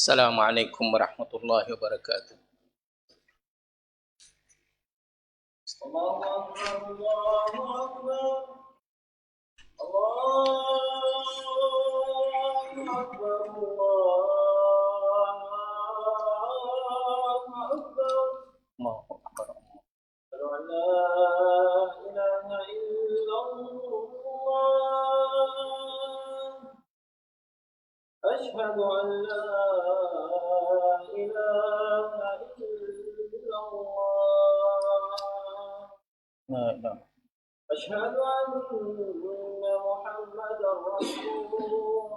Assalamualaikum warahmatullahi wabarakatuh. Allahu Akbar, Allahu Akbar, Allahu Akbar, Allahu Akbar. Allahu Akbar. Asyhadu an la ilaha illallah. Asyhadu an la ilaha illallah. Nah. أشهد أن محمدا رسول الله.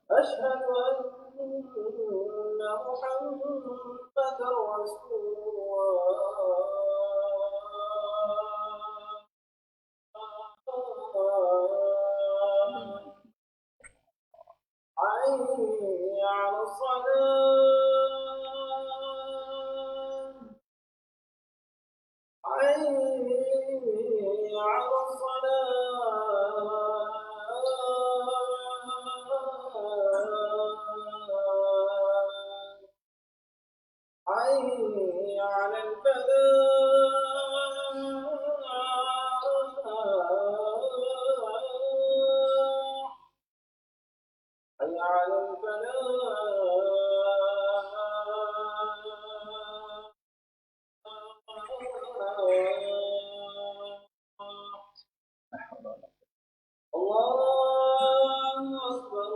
أشهد أن محمدا رسول الله. حي على الصلاة. حي على الصلاة. حي على الفلاح. حي على الله أكبر،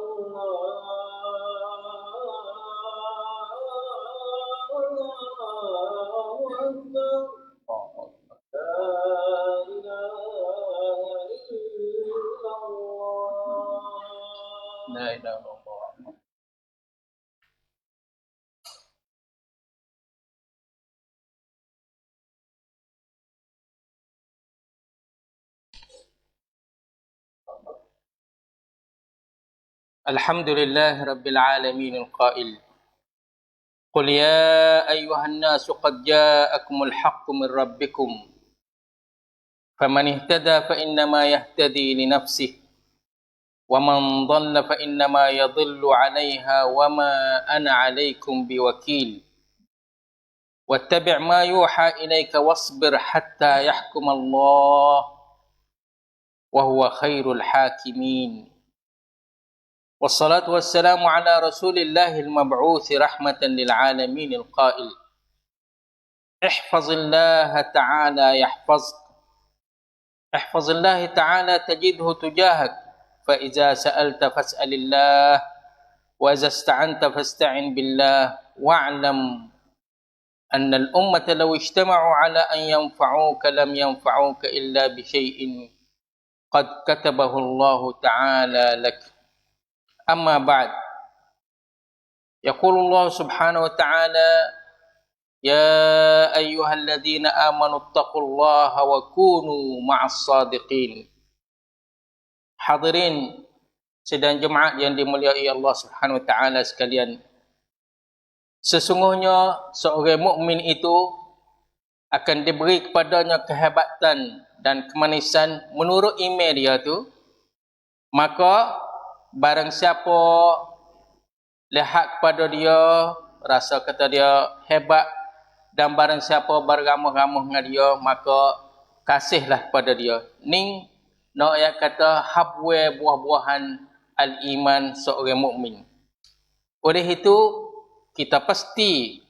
الله أكبر. لا إله إلا الله. La ilaha illallah. Alhamdulillah Rabbil Alamin al-Qail Qul ya ayyuhan nasu qad ja'akumul haqqu min rabbikum faman ihtada fa innama yahtadi li nafsihi wa man dhalla fa innama yadhillu 'alayha wa ma ana 'alaykum biwakil wattabi' ma yuha ilayka wasbir hatta yahkum Allah wa huwa khairul hakimin. والصلاة والسلام على رسول الله المبعوث رحمة للعالمين القائل احفظ الله تعالى يحفظك احفظ الله تعالى تجده تجاهك فإذا سألت فاسأل الله وإذا استعنت فاستعن بالله واعلم أن الأمة لو اجتمعوا على أن ينفعوك لم ينفعوك إلا بشيء قد كتبه الله تعالى لك. أما بعد يقول الله سبحانه وتعالى يا أيها الذين آمنوا اتقوا الله وكونوا مع الصادقين. Hadirin sidang jemaat yang dimuliai Allah Subhanahu wa taala sekalian, sesungguhnya seorang mukmin itu akan diberi kepadanya kehebatan dan kemanisan menurut iman dia tu, maka barang siapa lihat kepada dia, rasa kata dia hebat, dan barang siapa bergamah-gamah dengan dia, maka kasihlah kepada dia. Ning nak ayat kata habwe buah-buahan al-iman seorang mukmin. Oleh itu kita pasti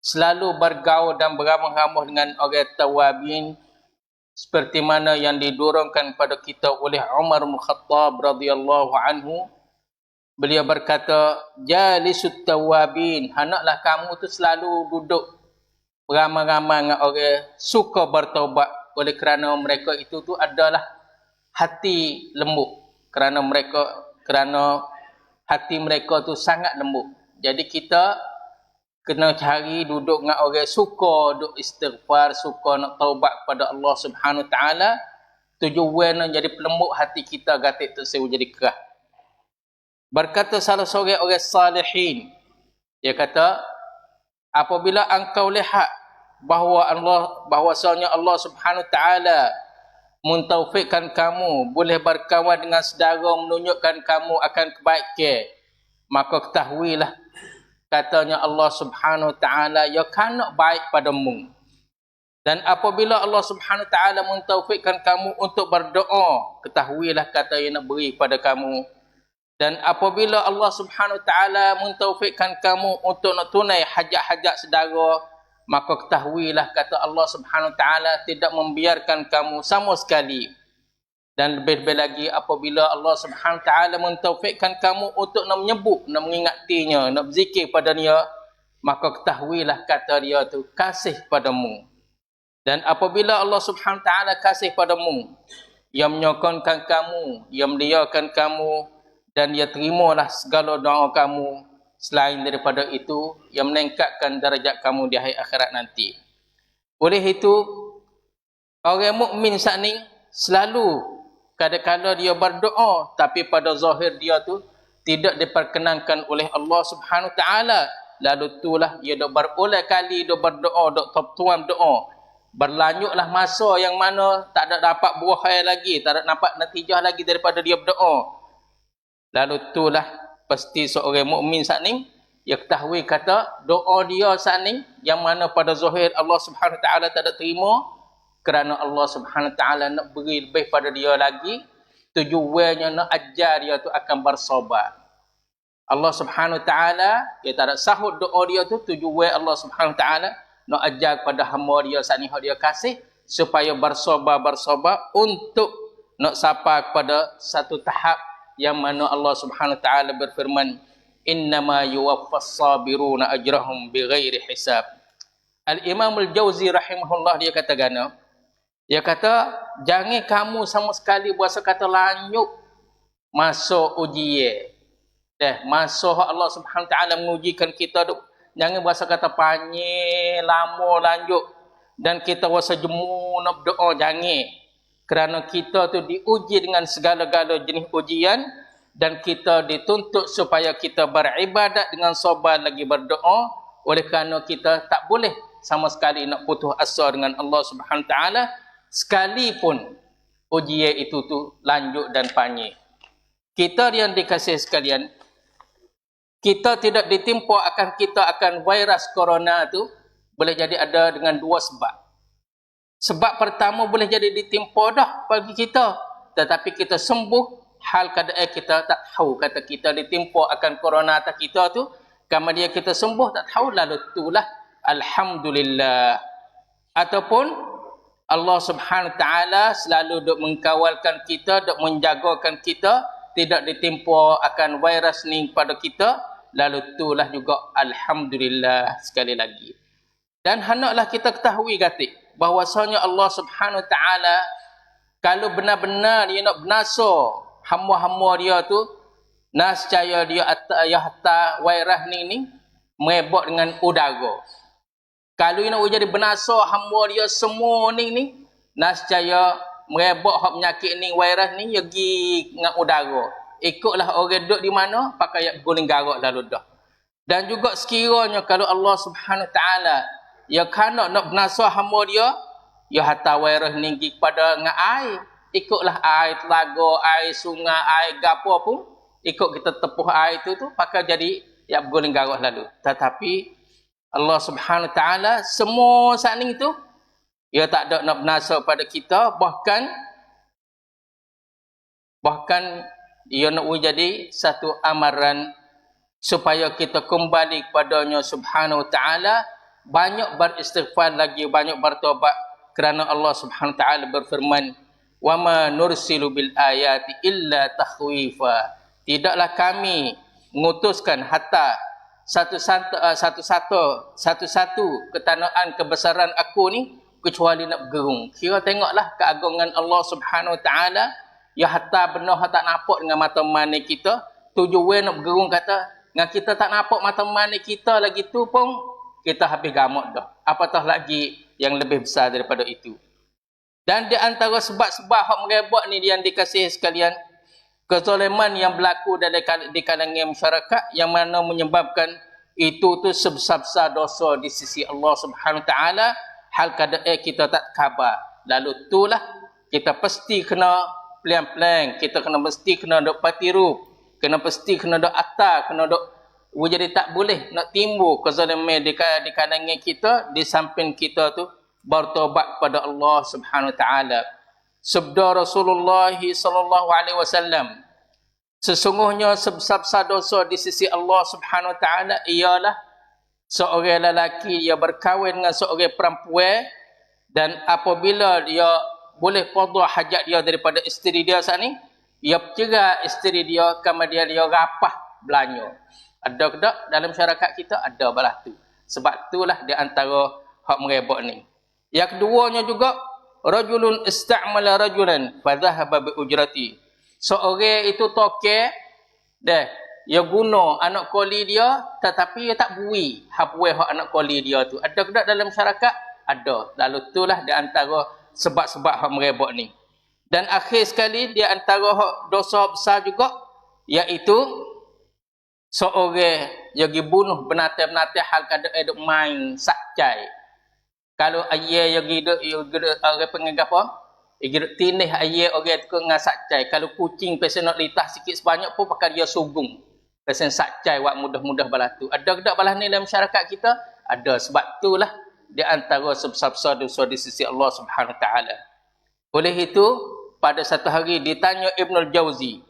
selalu bergaul dan bergamah-gamah dengan orang tawabin, seperti mana yang didorongkan pada kita oleh Umar bin Khattab radhiyallahu anhu. Beliau berkata, jalisut tawabin, hendaklah kamu tu selalu duduk beramai-ramai dengan orang suka bertaubat, oleh kerana mereka itu tu adalah hati lembut, kerana hati mereka tu sangat lembut. Jadi kita kena cari duduk dengan orang suka duk istighfar, suka nak taubat kepada Allah Subhanahu Wa Taala. Tujuan nak jadi pelembut hati kita, gatik tersebut jadi kerah. Berkata salah seorang orang salihin, dia kata, apabila engkau lihat bahwasanya Allah Subhanahu Wa Taala mentaufikkan kamu boleh berkawan dengan saudara menunjukkan kamu akan kebaikan, maka ketahuilah katanya Allah Subhanahu Wa Taala ya kana baik padamu. Dan apabila Allah Subhanahu Wa Taala mentaufikkan kamu untuk berdoa, ketahuilah kata yang nak beri pada kamu. Dan apabila Allah Subhanahu Wa Taala mentaufikkan kamu untuk nak tunai hajat-hajat saudara, maka ketahuilah kata Allah Subhanahu Wa Taala tidak membiarkan kamu sama sekali. Dan lebih-lebih lagi apabila Allah Subhanahu Wa Taala mentaufikkan kamu untuk nak menyebut, nak mengingatinya, nak berzikir pada dia, maka ketahuilah kata dia tu kasih padamu. Dan apabila Allah Subhanahu Wa Taala kasih padamu, ia menyokonkan kamu, ia meliakan kamu, dan ia terimalah segala doa kamu. Selain daripada itu, ia meningkatkan darjat kamu di hari akhirat nanti. Oleh itu, orang mukmin saat ni selalu kadang-kadang dia berdoa, tapi pada zahir dia tu tidak diperkenankan oleh Allah Subhanahu Wa Taala. Lalu itulah dia dah berulang kali dia berdoa, dok tuan doa. Berlanjutlah masa yang mana tak ada dapat buah lagi, tak ada dapat natijah lagi daripada dia berdoa. Lalu itulah pasti seorang mukmin saat ni dia ketahui kata doa dia saat ni yang mana pada zahir Allah Subhanahu Wa Taala tak ada terima, kerana Allah Subhanahu Wa Taala nak beri lebih pada dia lagi, tujuannya nak ajar dia tu akan bersabar. Allah Subhanahu Wa Taala dia tak ada sahut doa dia tu, tujuan Allah Subhanahu Wa Taala nak ajar pada hamba dia saat ni dia kasih supaya bersabar untuk nak sampai kepada satu tahap yang mana Allah Subhanahu Wa Taala berfirman, innama yuwaffas sabiruna ajrahum bighairi hisab. Al-Imam Al-Jauzi rahimahullah dia kata gana, dia kata jangan kamu sama sekali berasa kata lanjut masuk ujian. Masa Allah Subhanahu Wa Taala mengujikan kita tu, jangan berasa kata panjang lama lanjut dan kita rasa jemu nak berdoa, jangan. Kerana kita tu diuji dengan segala-gala jenis ujian dan kita dituntut supaya kita beribadat dengan sabar lagi berdoa. Oleh kerana kita tak boleh sama sekali nak putus asa dengan Allah Subhanahu Wa Taala sekalipun ujian itu tu lanjut dan panjang. Kita yang dikasihi sekalian, kita tidak ditimpa akan virus corona tu boleh jadi ada dengan dua sebab. Sebab pertama boleh jadi ditimpa dah bagi kita, tetapi kita sembuh hal keadaan kita tak tahu kata kita ditimpa akan corona atas kita tu, kemudian kita sembuh tak tahu, lalu itulah alhamdulillah. Ataupun Allah Subhanahu Wa Taala selalu duk mengkawalkan kita, duk menjagakan kita tidak ditimpa akan virus ni pada kita, lalu itulah juga alhamdulillah sekali lagi. Dan hendaklah kita ketahui gatik bahwasanya Allah Subhanahu Wa Taala kalau benar-benar dia nak binasa hamba-hamba dia tu, nascaya dia hatta virus ni merebak dengan udara. Kalau dia nak jadi binasa hamba dia semua ni nascaya merebak hak penyakit ni, virus ni dia pergi dengan udara. Ikutlah orang duduk di mana pakai guling garak lalu dah. Dan juga sekiranya kalau Allah Subhanahu Wa Taala ya kana nak binasa hamba dia, ya hatta virus ni pergi pada dengan air, ikutlah air telaga, air sungai, air gapo pun, ikut kita tepuh air tu pakai jadi ya berguling garak lalu. Tetapi Allah Subhanahu Wa Taala semua saat ni tu ia tak ada nak binasa pada kita, bahkan ia nak jadi satu amaran supaya kita kembali kepadanya Subhanahu Wa Taala, banyak beristighfar lagi, banyak bertobat, kerana Allah Subhanahu Wa Taala berfirman, wa ma nursilu bil ayati illa takhwifa. Tidaklah kami mengutuskan hatta satu-satu ketanaan kebesaran aku ni kecuali nak bergerung. Kira tengoklah keagungan Allah Subhanahu Wa Taala, ya hatta benar tak nampak dengan mata mani kita, tujuan nak bergerung kata dengan kita tak nampak mata mani kita lagi tu pun kita habis gamut dah. Apatah lagi yang lebih besar daripada itu. Dan di antara sebab-sebab hak merebak ni yang dikasihi sekalian, kezaliman yang berlaku di kalangan masyarakat yang mana menyebabkan itu tu sebesar-besar dosa di sisi Allah Subhanahu Wa Taala, hal keadaan kita tak khabar. Lalu itulah kita pasti kena plan-plan, kita kena mesti kena dok patiru, pasti kena dok atas, kena dok jadi tak boleh nak timbul kezaliman di kalangan kita, di samping kita tu bertaubat kepada Allah Subhanahu wa taala. Sabda Rasulullah sallallahu alaihi wasallam, sesungguhnya sebesar dosa di sisi Allah Subhanahu wa taala ialah seorang lelaki yang berkahwin dengan seorang perempuan, dan apabila dia boleh qada hajat dia daripada isteri dia saat ni, dia cerah isteri dia, kemudian dia rapah belanja. Ada ke tak dalam masyarakat kita? Ada balah tu. Sebab itulah di antara hak merebak ni. Yang keduanya juga, rajulun ista'mala rajulan fa dhahaba bi ujrati. Seorang itu tokek dah, dia guna anak koli dia tetapi dia tak bui hak anak koli dia tu. Ada ke tak dalam masyarakat? Ada. Lalu itulah di antara sebab-sebab hak merebak ni. Dan akhir sekali di antara hak dosa besar juga, iaitu seorang yang dibunuh benatang-benatang hal kada ada main sakcai. Kalau ayah yang hidup orang penganggap apa? Hidup tinih ayah orang tu dengan sakcai. Kalau kucing pesen nak litah sikit sebanyak pun pakai dia sugung. Pesen sakcai wak mudah-mudah balah tu. Ada ke tak balah ni dalam masyarakat kita? Ada. Sebab itulah di antara sebesar-besar dosa di sisi Allah Subhanahu wa taala. Oleh itu, pada satu hari ditanya Ibnul Jauzi,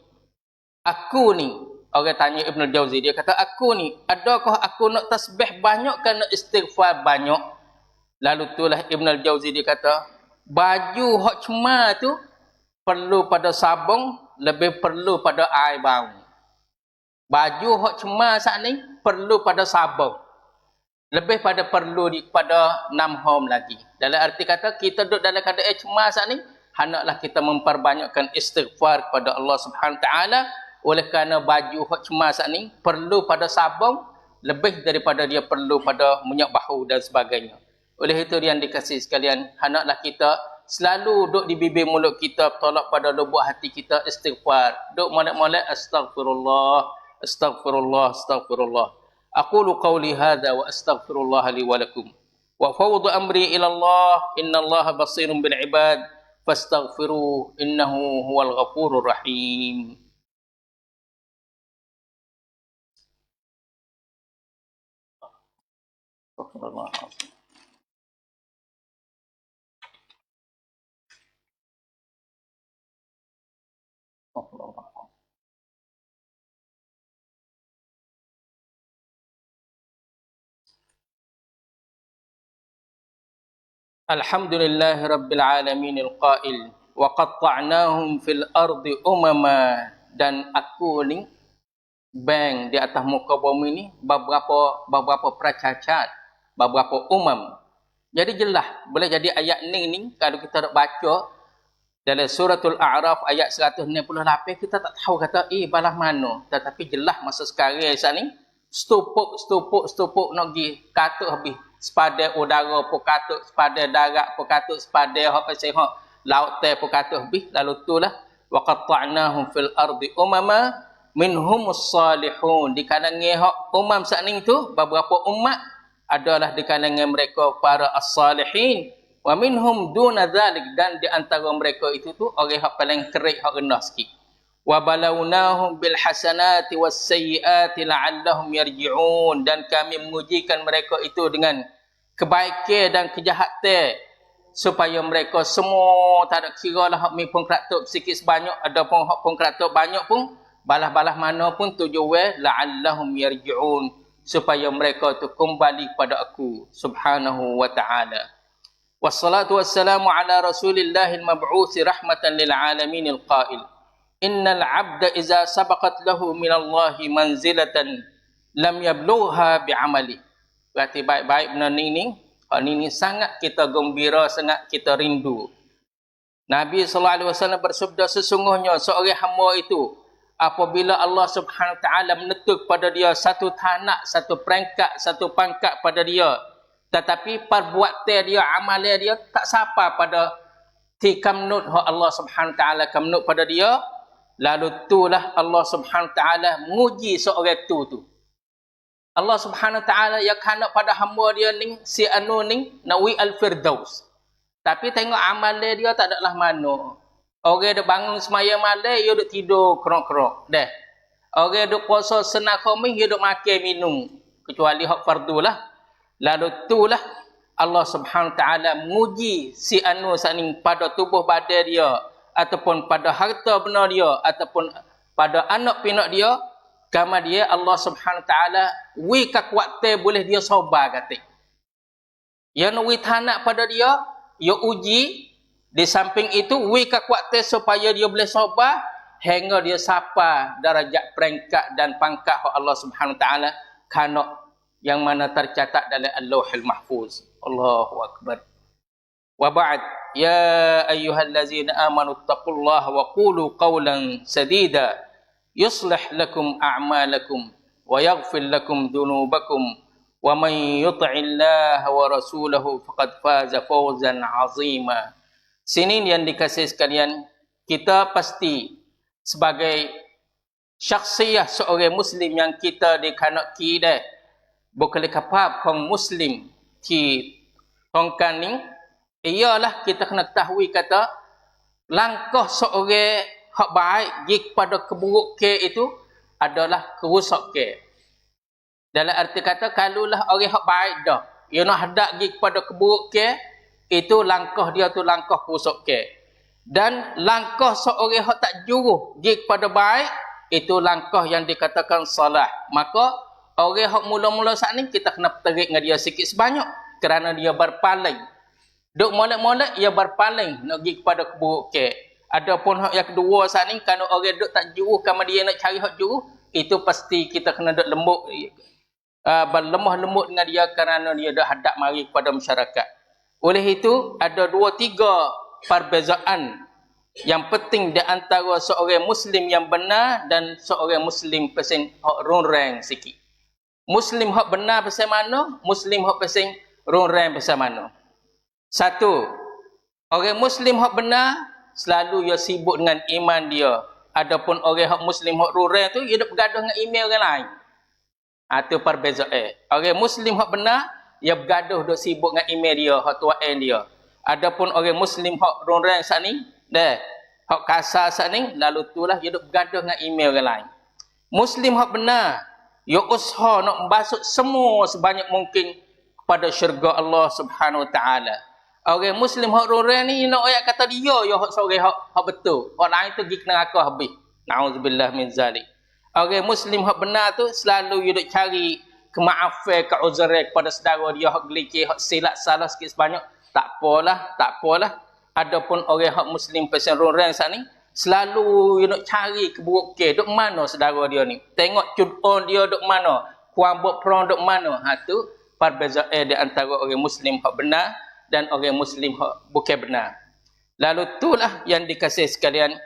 aku ni, orang tanya Ibnul Jauzi, dia kata, aku ni, adakah aku nak tasbih banyak ke nak istighfar banyak? Lalu itulah Ibnul Jauzi dia kata, baju hak cemar tu perlu pada sabung, lebih perlu pada air bau. Baju hak cemar saat ni perlu pada sabung, lebih pada perlu pada 6 hom lagi. Dalam arti kata, kita duduk dalam keadaan cemar saat ni, hendaklah kita memperbanyakkan istighfar kepada Allah Subhanahu wa taala. Oleh kerana baju hak cemar saat ni perlu pada sabung, lebih daripada dia perlu pada minyak bahu dan sebagainya. Oleh itu yang dikasihi sekalian, hendaklah kita selalu duduk di bibir mulut kita, tolak pada lubuk hati kita istighfar. Duduk molek-molek astaghfirullah, astaghfirullah, astaghfirullah. Aqulu qawli hadha wa astaghfirullah li wa lakum. Wa fawdu amri ila Allah, innallaha basirun bil ibad, fastaghfiruh innahu huwal ghafurur rahim. Alhamdulillahi Rabbil Alamin al-Qail wa qatta'nahum fil ardi umama. Dan aku ni bang di atas muka bumi ni beberapa pracacat, beberapa umam. Jadi jelas boleh jadi ayat ni kalau kita nak baca dalam suratul A'raf ayat 168, kita tak tahu kata balah mana, tetapi jelas masa sekarang saat ni stupuk nak pergi katuk habis. Sepada udara pun katuk, sepada darat pun katuk, sepada laut teh pun katuk habis. Lalu itulah wa qatta'nahum fil ardi umama minhumus salihun. Di kalangan hak umam saat ni tu, beberapa umat adalah di kalangan mereka para as-salihin, wa minhum duna dzalik, dan di antara mereka itu tu orang hak paling kerik, hak rendah sikit. Wa balawnahum bil hasanati was sayyiati la'allahum yarji'un, dan kami mengujikan mereka itu dengan kebaikan dan kejahatan supaya mereka semua tak ada kira lah hak mi pun keratuk sikit sebanyak, ada pun hak pun keratuk banyak pun, balah-balah mana pun tujuan la'allahum yarji'un, supaya mereka tu kembali kepada aku Subhanahu wa ta'ala. Wassalatu wassalamu ala Rasulillahil mab'uthi rahmatan lil alamin al-qail, innal 'abda iza sabaqat lahu minallahi manzilatan lam yablugha bi'amali. Berarti baik-baik benda ni sangat kita gembira, sangat kita rindu. Nabi sallallahu alaihi wasallam bersabda, sesungguhnya seorang hamba itu apabila Allah Subhanahu wa taala menentuk pada dia satu tanak, satu peringkat, satu pangkat pada dia, tetapi perbuatan dia, amalan dia tak sampai pada tikamnut Allah Subhanahu wa taala kamnut pada dia, lalu itulah Allah Subhanahu wa taala menguji seorang tu. Allah Subhanahu wa taala yang kena pada hamba dia ni, si anu ni nawi al-firdaus. Tapi tengok amalan dia tak adalah mana. Orang duk bangun semaya malam, dia duk tidur kerok-kerok. Dah. Orang duk puasa senang khamis, dia duk makan minum. Kecuali hak fardu lah. Lalu itulah Allah Subhanahu Taala menguji si anu saning pada tubuh badan dia ataupun pada harta benda dia ataupun pada anak pinak dia, kama dia Allah Subhanahu Taala wi kekuatan boleh dia sabar kata. Yang wi tanak pada dia, ya uji. Di samping itu wi kekuatan supaya dia boleh sabar hingga dia sapa darajat peringkat dan pangkat Allah Subhanahu Taala kana yang mana tercatat dalam Al-Lauhul Mahfuz. Allahu akbar. Wa ba'd, ya ayyuhallazina amanu taqullaha wa qulu qawlan sadida yuslih lakum a'malakum wa yaghfir lakum dhunubakum wa man yuti'illaha wa rasulahu faqad faza fawzan 'azima. Sini yang dikasihi sekalian, kita pasti sebagai syakhsiyah seorang muslim yang kita dikanak kita bukan kapap kong muslim ki tongkaning, ialah kita kena tahui kata langkah seorang hak baik gi kepada keburukan itu adalah kerusak ke. Dalam arti kata kalulah orang hak baik dah, ia nak hendak gi kepada keburukan, itu langkah dia tu langkah kerusak ke. Dan langkah seorang hak tak juruh gi kepada baik, itu langkah yang dikatakan salah. Maka orang hak mula-mula saat ni kita kena terik dengan dia sikit sebanyak kerana dia berpaling. Duk molek-molek ia berpaling nak pergi kepada keburukan. Adapun hak yang kedua saat ni kalau orang duk tak juru kama dia nak cari hak juru, itu pasti kita kena duk lembut berlemah lembut dengan dia kerana dia dah hadap mari kepada masyarakat. Oleh itu ada 2-3 perbezaan yang penting di antara seorang muslim yang benar dan seorang muslim pesen hak rongreng sikit. Muslim hak benar pasal mana? Muslim hak pasal rongreng pasal mana? Satu, orang muslim hak benar selalu ia sibuk dengan iman dia. Adapun orang hak muslim hak rongreng tu ia duk bergaduh dengan email orang lain. Itu perbezaan. Orang muslim hak benar ia bergaduh duk sibuk dengan email dia, hak tuan dia. Adapun orang muslim hak rongreng sat ni, hak kasar sat ni, lalu itulah ia duk bergaduh dengan email orang lain. Muslim hak benar ia usaha nak membasuh semua sebanyak mungkin kepada syurga Allah Subhanahu Wa Taala. Orang muslim hak rongreng ni nak ayat kata dia ya hak seorang hak betul. Orang lain tu pergi kena neraka habis. Nauzubillah min zalik. Orang muslim hak benar tu selalu dia duk cari kemaafan, keuzran kepada saudara dia hak gelikir, hak silap salah sikit sebanyak. Tak apalah. Adapun orang hak muslim pasal rongreng saat ni selalu dia nak cari keburukan. Duk mana saudara dia ni? Tengok cudon dia duk mana? Kuambuk perang duk mana? Tu perbezaan di antara orang muslim hak benar dan orang muslim hak bukan benar. Lalu itulah yang dikasihi sekalian,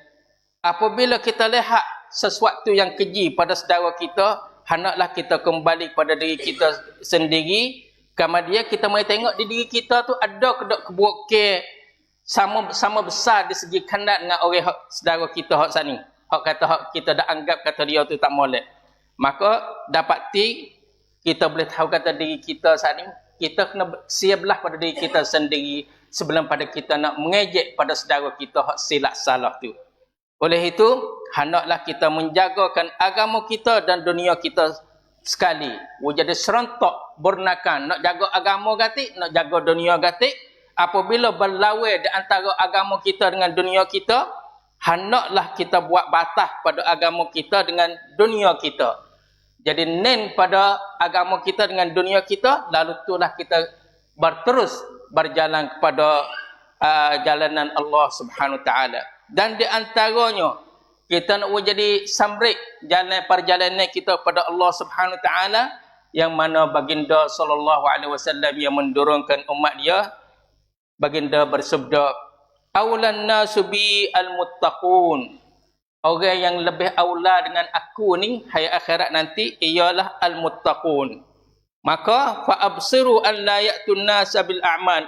apabila kita lihat sesuatu yang keji pada saudara kita, hendaklah kita kembali kepada diri kita sendiri. Kemudian kita mari tengok di diri kita tu ada ke tak keburukan sama besar di segi kandat dengan orang hak saudara kita hak sani. Hak kata hak kita dah anggap kata dia tu tak molek. Maka dapati kita boleh tahu kata diri kita saat ni, kita kena siaplah pada diri kita sendiri sebelum pada kita nak mengejek pada saudara kita hak silap salah tu. Oleh itu, hendaklah kita menjagakan agama kita dan dunia kita sekali. Jadi serentak bernakan nak jaga agama gatik, nak jaga dunia gatik. Apabila berlawan di antara agama kita dengan dunia kita, hendaklah kita buat batas pada agama kita dengan dunia kita. Jadi nen pada agama kita dengan dunia kita, lalu itulah kita berterus berjalan kepada jalanan Allah Subhanahu Wa Taala. Dan di antaranya kita nak jadi samrik jalan perjalanan kita kepada Allah Subhanahu Wa Taala, yang mana baginda sallallahu alaihi wasallam yang mendorongkan umat dia, baginda bersabda, "Aulan nasu bi al-muttaqun." Orang yang lebih aula dengan aku ni hari akhirat nanti ialah al-muttaqun. Maka fa absiru an la ya'tun nas bil a'mal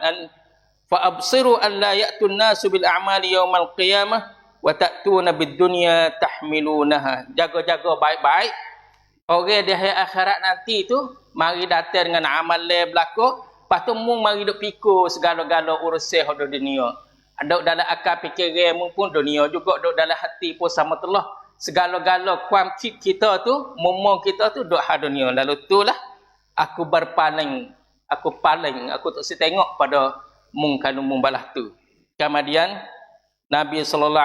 fa absiru an la ya'tun nas bil a'mal yaumal qiyamah wa ta'tuna bid dunya tahmilunaha. Jaga-jaga baik-baik. Orang di hari akhirat nanti tu mari datang dengan amal belaka, lepas tu mung mari duk pikul segala-gala urusan hak dunia. Duk dalam akal fikiran pun dunia juga, duk dalam hati pun sama telah. Segala-gala kuam kita tu, momong kita tu duk hal dunia. Lalu itulah aku berpaling, aku tak setengok pada mung kanu mung balah tu. Kemudian Nabi SAW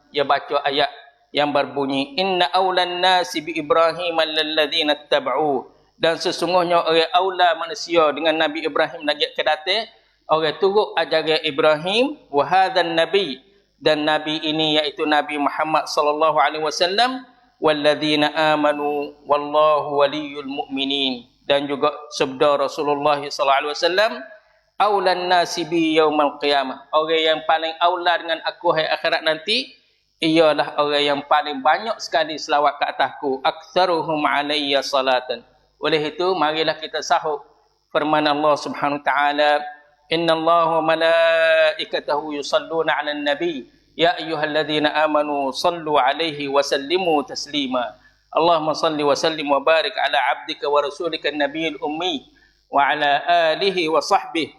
dia baca ayat yang berbunyi inna awlan nasi bi Ibrahim alladzina tabau, dan sesungguhnya orang aula manusia dengan Nabi Ibrahim lagi ke datang orang turut ajaran Ibrahim wa hadzal nabi, dan nabi ini iaitu Nabi Muhammad sallallahu alaihi wasallam walladzina amanu wallahu waliyul mu'minin, dan juga sabda Rasulullah sallallahu alaihi wasallam aulan nasi bi yaumal qiyamah, orang yang paling aula dengan aku hari akhirat nanti ialah orang yang paling banyak sekali selawat ke atasku, aktsaruhum alayya salatan. Oleh itu marilah kita sahut firman Allah Subhanahu wa taala, innallaha wa malaikatahu yusalluna 'alan nabi ya ayyuhalladzina amanu sallu 'alaihi wa sallimu taslima. Allahumma salli wa sallim wa barik ala 'abdika wa rasulika an-nabiyil ummi wa ala alihi wa sahbihi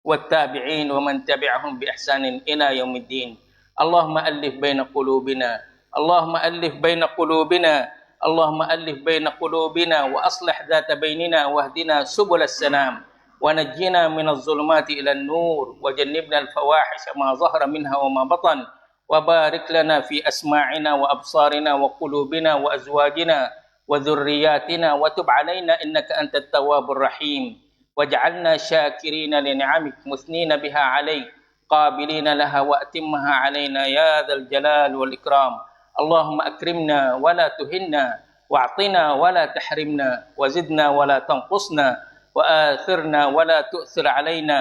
wat tabi'in wa man tabi'ahum bi ihsanin ila yaumiddin. Allahumma alif baina qulubina, Allahumma alif baina qulubina, Allahumma alif baina qulubina wa aslih dhata bainina wahdina subulas salam wa najjina minadh dhulumati ila an-nur wa jannibna al-fawahisha ma zahara minha wa ma batan wa barik lana fi asma'ina wa absarina wa qulubina wa azwajina wa dhurriyyatina wa tub 'alaina innaka antat tawwabur rahim waj'alna syakirina li ni'amik musnina biha 'alaik قابلين لها وأتمها علينا يا ذا الجلال والإكرام. اللهم أكرمنا ولا تهنا واعطنا ولا تحرمنا وزدنا ولا تنقصنا وآثرنا ولا تؤثر علينا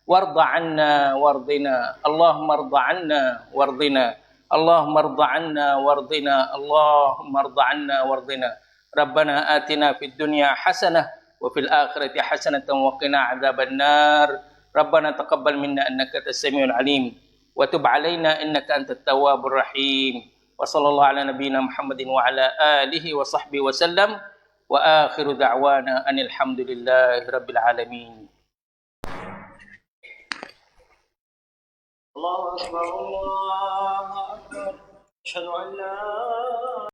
وارض عنا وارضنا. اللهم ارض عنا وارضنا، اللهم ارض عنا وارضنا، اللهم ارض عنا وارضنا. ربنا آتنا في الدنيا حسنة وفي الآخرة حسنة وقنا عذاب النار. ربنا تقبل منا إنك أنت السميع العليم وتب علينا إنك أنت التواب الرحيم. وصلى الله على نبينا محمد وعلى آله وصحبه وسلم وآخر دعوانا أن الحمد لله رب العالمين. الله أكبر الله أكبر أشهد أن لا